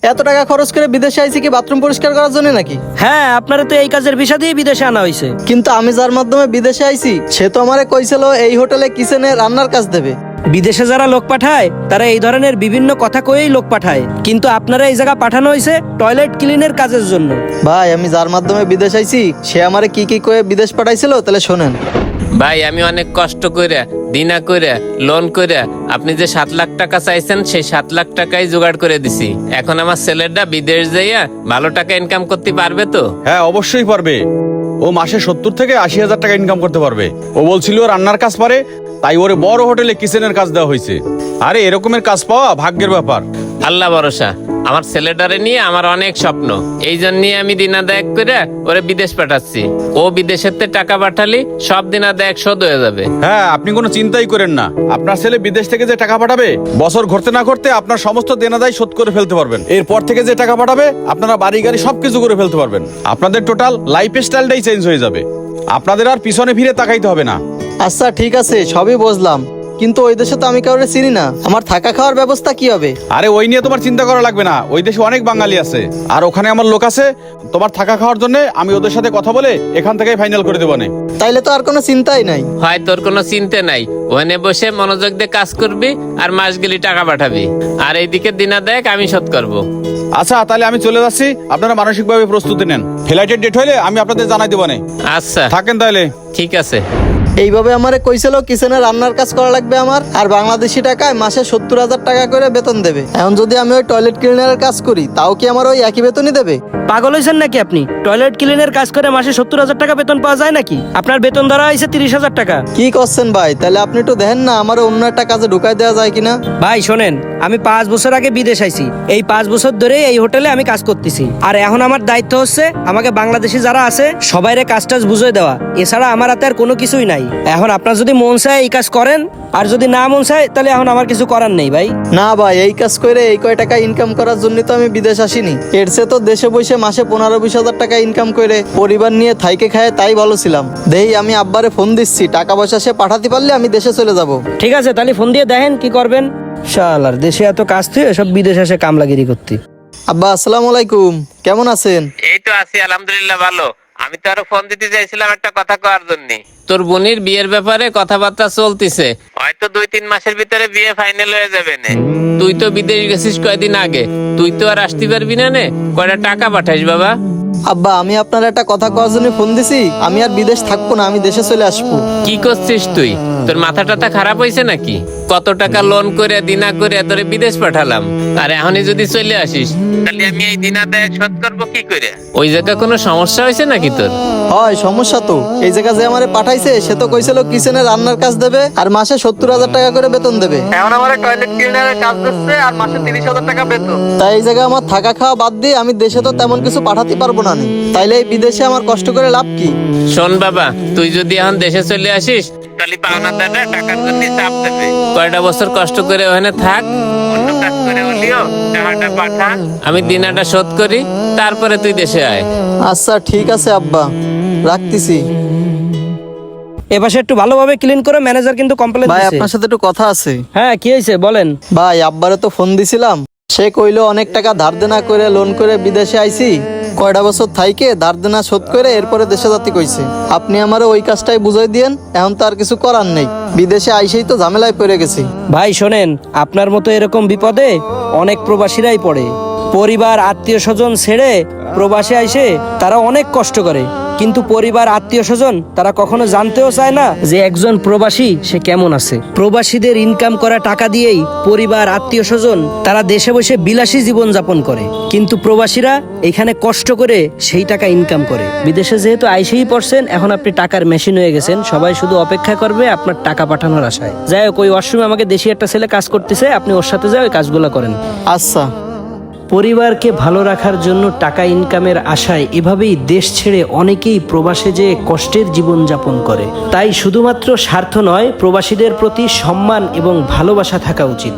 এত টাকা খরচ করে বিদেশে আইছি কি বাথরুম পরিষ্কার করার জন্য নাকি? হ্যাঁ, আপনারা তো এই কাজের ভিসা দিয়ে বিদেশে আনা হয়েছে। কিন্তু আমি যার মাধ্যমে বিদেশে আইছি সে তো আমারে কইছিল এই হোটেলে কিচেনে রান্নার কাজ দেবে। বিদেশে যারা লোক পাঠায় তারা এই ধরনের বিভিন্ন কথা কয়েই লোক পাঠায়, কিন্তু আপনারা এই জায়গা পাঠানো হয়েছে টয়লেট ক্লিনের কাজের জন্য। ভাই আমি যার মাধ্যমে বিদেশ আইছি সে আমারে কি কি কয়ে বিদেশ পাঠাইছিল তাহলে শোনেন। ভাই আমি অনেক কষ্ট করে দিনা করে লোন করে আপনি যে 7 লাখ টাকা চাইছেন সেই 7 লাখ টাকাই জোগাড় করে দিছি। এখন আমার ছেলেটা বিদেশ যাইয়া ভালো টাকা ইনকাম করতে পারবে তো? হ্যাঁ অবশ্যই পারবে। ও মাসে 70 থেকে 80 হাজার টাকা ইনকাম করতে পারবে। ও বলছিল রান্নার কাজ পারে, তাই ওরে বড় হোটেলে কিচেনের কাজ দেওয়া হয়েছে। আরে এরকমের কাজ পাওয়া ভাগ্যের ব্যাপার। আল্লাহ ভরসা, আমার ছেলেটারে নিয়ে আমার অনেক স্বপ্ন, এই জন্য আমি দিনাদায়ক করে ওরে বিদেশ পাঠাচ্ছি। ও বিদেশেতে টাকা পাঠালি সব দিনাদায়ক শোধ হয়ে যাবে। হ্যাঁ আপনি কোনো চিন্তাই করেন না, আপনার ছেলে বিদেশ থেকে যে টাকা পাঠাবে বছর ঘুরতে না ঘুরতে আপনার সমস্ত দেনাদায় শোধ করে ফেলতে পারবেন। এরপর থেকে যে টাকা পাঠাবে আপনারা বাড়ি গাড়ি সবকিছু করে ফেলতে পারবেন। আপনাদের টোটাল লাইফ স্টাইলটাই চেঞ্জ হয়ে যাবে। আপনাদের আর পিছনে ফিরে তাকাইতে হবে না। আচ্ছা ঠিক আছে সবই বুঝলাম, কিন্তু ওই দেশে তো আমি কাউরে চিনি না, আমার থাকা খাওয়ার ব্যবস্থা কি হবে? আরে ওই নিয়ে তোমার চিন্তা করা লাগবে না, ওই দেশে অনেক বাঙালি আছে আর ওখানে আমার লোক আছে। তোমার থাকা খাওয়ার জন্য আমি ওদের সাথে কথা বলে এখান থেকে ফাইনাল করে দেবো। তাইলে তো আর কোনো চিন্তাই নাই। হয় তোর কোনো চিন্তা নাই, ওখানে বসে মনোযোগ দিয়ে কাজ করবি আর মাস গেলি টাকা পাঠাবি, আর এইদিকে দিনাদায়ক আমি শোধ করবো। আচ্ছা তাহলে আমি চলে যাচ্ছি, আপনারা মানসিকভাবে প্রস্তুতি নেন। ফ্লাইটের ডেট হইলে আমি আপনাদের জানাই দেবো। আচ্ছা থাকেন তাহলে। ঠিক আছে। এইভাবে আমারে কইছিল কিচেনে রান্নার কাজ করা লাগবে আমার, আর বাংলাদেশি টাকায় মাসে 70,000 টাকা করে বেতন দেবে। এখন যদি আমি ওই টয়লেট ক্লিনারের কাজ করি তাও কি আমার ওই একই বেতনই দেবে? পাগল হয়েছেন নাকি আপনি? টয়লেট ক্লিনের কাজ করে মাসে 70,000 টাকা বেতন পাওয়া যায় নাকি? আপনার বেতন ধরা হয়েছে 30,000 টাকা। কি করছেন ভাই? তাহলে আপনি একটু দেখেন না আমার অন্য একটা কাজে ঢুকাই দেওয়া যায় কিনা। ভাই শোনেন, আমি 5 বছর আগে বিদেশ আইছি, এই 5 বছর ধরে এই হোটেলে আমি কাজ করতেছি। আর এখন আমার দায়িত্ব হচ্ছে আমাকে বাংলাদেশি যারা আছে সবাইরে কাজ টাজ বুঝিয়ে দেওয়া, এছাড়া আমার হাতে আর কোনো কিছুই নাই। এখন আপনার যদি মন চায় এই কাজ করেন, আর যদি না মন চায় তাহলে এখন আমার কিছু করার নেই ভাই। না ভাই, এই কাজ করে এই কয় টাকা ইনকাম করার জন্য তো আমি বিদেশ আসিনি। এর চেয়ে তো দেশে বসে মাসে 15-20 হাজার টাকা ইনকাম করে পরিবার নিয়ে থাইকে খায় তাই ভালো ছিলাম। দেই আমি আব্বারে ফোন দিচ্ছি, টাকা পয়সা সে পাঠাতে পারলে আমি দেশে চলে যাব। ঠিক আছে, তাহলে ফোন দিয়ে দেখেন কি করবেন। শালার দেশে এত কাজ থেকে সব বিদেশ আসে কামলাগিরি করতে। আব্বা আসসালামু আলাইকুম, কেমন আছেন? এই তো আছি আলহামদুলিল্লাহ ভালো। আমি তো আরো ফোন দিতে চাইছিলাম একটা কথা কওয়ার জন্য। তোর বোনের বিয়ের ব্যাপারে কথাবার্তা চলতিছে, হয়তো 2-3 মাসের ভিতরে বিয়ে ফাইনাল হয়ে যাবে না। তুই তো বিদেশ গেছিস কয়দিন আগে, তুই তো আর আসতে পারবি না নে, কয়টা টাকা পাঠাইস বাবা। আব্বা আমি আপনার একটা কথা কওয়ার জন্য ফোন দিছি, আমি আর বিদেশ থাকবো না, আমি দেশে চলে আসবো। কি করছিস তুই? তোর মাথা টাথা খারাপ হয়েছে নাকি? কত টাকা লোন করে দিনা করে তোরে বিদেশ পাঠালাম, আর এখনই যদি চলে আসিস তাহলে আমি এই দিনা দেয় শোধ করবো কি করে? ওই জায়গায় কোনো সমস্যা হয়েছে নাকি তোর? হয় সমস্যা তো, এই জায়গা যে আমারে পাঠাইছে সে তো কইছিল কিচেনে রান্নার কাজ দেবে আর মাসে 70,000 টাকা করে বেতন দেবে। এখন আমার টয়লেট ক্লিনারের কাজ দিচ্ছে আর মাসে 30,000 টাকা বেতন। তাই এই জায়গায় আমার থাকা খাওয়া বাদ দিয়ে আমি দেশে তো তেমন কিছু পাঠাতে পারবো না। তাইলে এই বিদেশে আমার কষ্ট করে লাভ কি? শোন বাবা, তুই যদি এখন দেশে চলে আসিস তাহলে পাওনাদাররা টাকার জন্য চাপ দেবে। কয়টা বছর কষ্ট করে ওখানে থাক, অন্য কাজ করে হলিও টাকাটা পাঠা, আমি দিনাটা শোধ করি, তারপরে তুই দেশে আয়। আচ্ছা ঠিক আছে আব্বা, রাখতেছি। এপাশে একটু ভালোভাবে ক্লিন করে, ম্যানেজার কিন্তু কমপ্লেন ভাই দিছে। আপনার সাথে একটু কথা আছে। হ্যাঁ কি হয়েছে বলেন। ভাই আব্বারে তো ফোন দিছিলাম, সে কইলো অনেক টাকা ধার দেনা করে লোন করে বিদেশে আইছি, কয়টা বছর থাইকে ধার দেনা শোধ করে এরপরে দেশে যাতে কইছে। আপনি আমারে ওই কাজটাই বুঝাই দিয়েন, এখন তো আর কিছু করার নেই, বিদেশে আইসেই তো ঝামেলায় পড়ে গেছি। ভাই শোনেন, আপনার মতো এরকম বিপদে অনেক প্রবাসীরাই পড়ে। পরিবার আত্মীয় স্বজন ছেড়ে প্রবাসে আইসে তারা অনেক কষ্ট করে, কিন্তু পরিবার আত্মীয় স্বজন তারা কখনো জানতেও চায় না যে একজন প্রবাসী সে কেমন আছে। প্রবাসীদের ইনকাম করা টাকা দিয়েই পরিবার আত্মীয় স্বজন তারা দেশে বসে বিলাসী জীবন যাপন করে, কিন্তু প্রবাসীরা এখানে কষ্ট করে সেই টাকা ইনকাম করে। বিদেশে যেহেতু আইসেই পড়ছেন, এখন আপনি টাকার মেশিন হয়ে গেছেন, সবাই শুধু অপেক্ষা করবে আপনার টাকা পাঠানোর আশায়। যাই হোক, ওই ওয়াশরুমে আমাকে দেশি একটা ছেলে কাজ করতেছে, আপনি ওর সাথে যাই ওই কাজগুলো করেন। আচ্ছা। পরিবারকে ভালো রাখার জন্য টাকা ইনকামের আশায় এভাবেই দেশ ছেড়ে অনেকেই প্রবাসে যেয়ে কষ্টের জীবন যাপন করে। তাই শুধুমাত্র স্বার্থ নয়, প্রবাসীদের প্রতি সম্মান এবং ভালোবাসা থাকা উচিত।